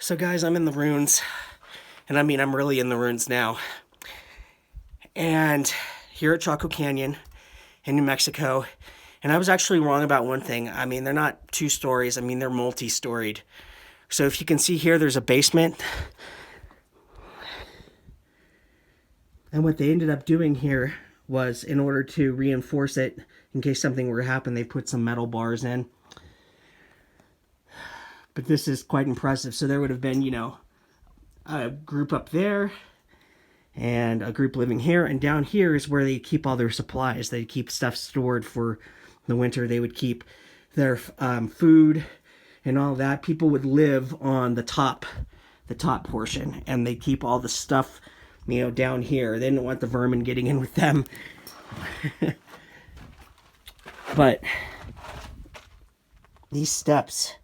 So guys, I'm in the ruins, and I mean I'm really in the ruins now. And here at Chaco Canyon in New Mexico, and I was actually wrong about one thing. I mean, they're not two stories, I mean they're multi-storied. So if you can see here, there's a basement. And what they ended up doing here was, in order to reinforce it, in case something were to happen, they put some metal bars in. But this is quite impressive. So there would have been, you know, a group up there and a group living here. And down here is where they keep all their supplies. They keep stuff stored for the winter. They would keep their food and all that. People would live on the top portion, and they keep all the stuff, you know, down here. They didn't want the vermin getting in with them. But these steps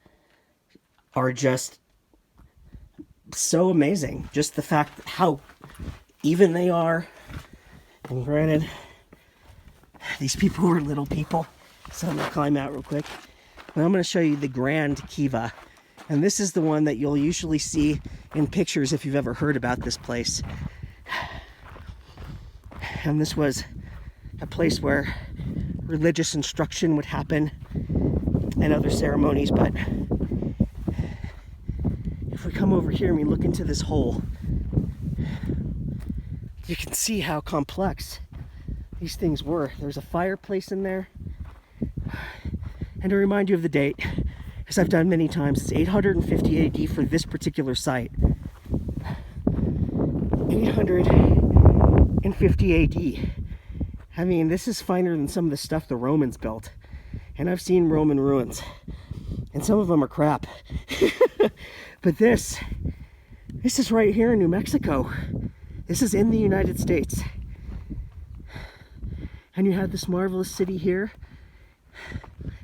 are just so amazing. Just the fact how even they are. And granted, these people were little people. So I'm going to climb out real quick. And I'm going to show you the Grand Kiva. And this is the one that you'll usually see in pictures if you've ever heard about this place. And this was a place where religious instruction would happen and other ceremonies. But if we come over here and we look into this hole, you can see how complex these things were. There's a fireplace in there. And to remind you of the date, as I've done many times, it's 850 AD for this particular site. 850 AD. I mean, this is finer than some of the stuff the Romans built. And I've seen Roman ruins, and some of them are crap. But this is right here in New Mexico. This is in the United States. And you have this marvelous city here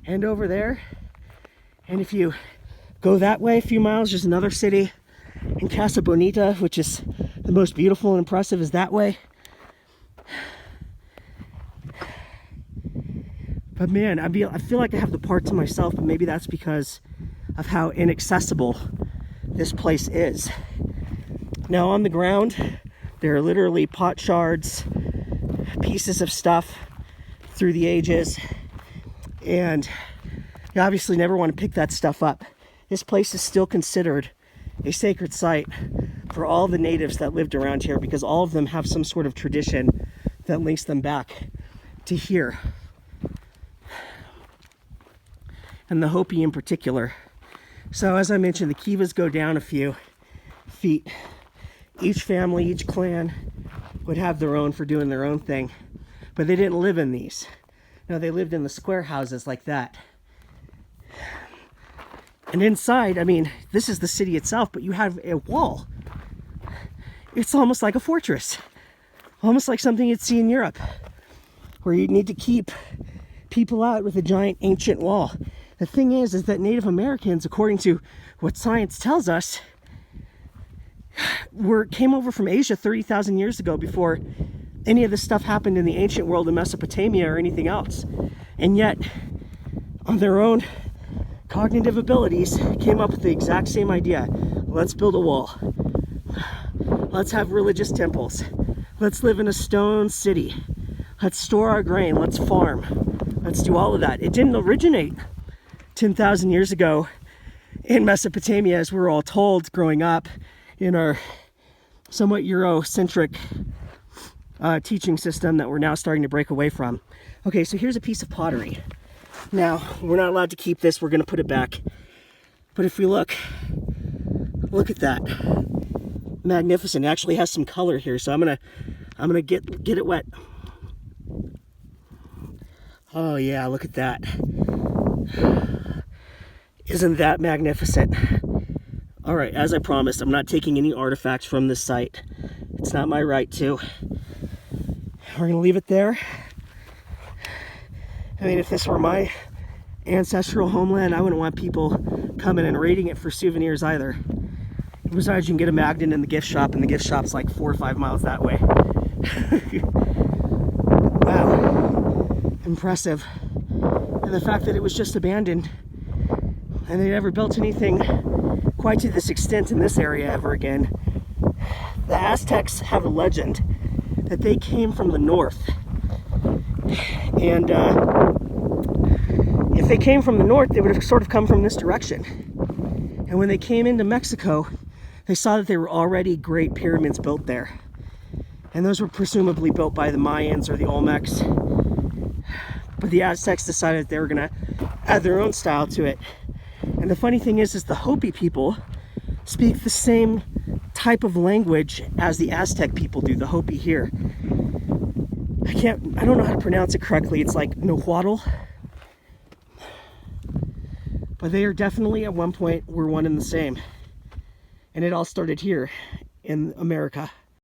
and over there. And if you go that way a few miles, there's another city in Casa Bonita, which is the most beautiful and impressive, is that way. But man, I feel like I have the park to myself, but maybe that's because of how inaccessible this place is. Now on the ground, there are literally pot shards, pieces of stuff through the ages, and you obviously never want to pick that stuff up. This place is still considered a sacred site for all the natives that lived around here, because all of them have some sort of tradition that links them back to here. And the Hopi in particular. So as I mentioned, the kivas go down a few feet. Each family, each clan would have their own for doing their own thing. But they didn't live in these. No, they lived in the square houses like that. And inside, I mean, this is the city itself, but you have a wall. It's almost like a fortress. Almost like something you'd see in Europe, where you need to keep people out with a giant ancient wall. The thing is that Native Americans, according to what science tells us, came over from Asia 30,000 years ago, before any of this stuff happened in the ancient world in Mesopotamia or anything else. And yet, on their own cognitive abilities, came up with the exact same idea. Let's build a wall. Let's have religious temples. Let's live in a stone city. Let's store our grain. Let's farm. Let's do all of that. It didn't originate 10,000 years ago in Mesopotamia, as we were all told growing up in our somewhat Eurocentric teaching system that we're now starting to break away from. Okay, so here's a piece of pottery. Now, we're not allowed to keep this. We're going to put it back. But if we look at that. Magnificent. It actually has some color here, so I'm gonna get it wet. Oh yeah, look at that. Isn't that magnificent? All right, as I promised, I'm not taking any artifacts from this site. It's not my right to. We're gonna leave it there. I mean, if this were my ancestral homeland, I wouldn't want people coming and raiding it for souvenirs either. Besides, you can get a magnet in the gift shop, and the gift shop's like 4 or 5 miles that way. Wow. Impressive. And the fact that it was just abandoned And they never built anything quite to this extent in this area ever again. The Aztecs have a legend that they came from the north. And if they came from the north, they would have sort of come from this direction. And when they came into Mexico, they saw that there were already great pyramids built there. And those were presumably built by the Mayans or the Olmecs. But the Aztecs decided that they were going to add their own style to it. And the funny thing is the Hopi people speak the same type of language as the Aztec people do, the Hopi here. I don't know how to pronounce it correctly. It's like Nahuatl. But they are definitely at one point were one and the same. And it all started here in America.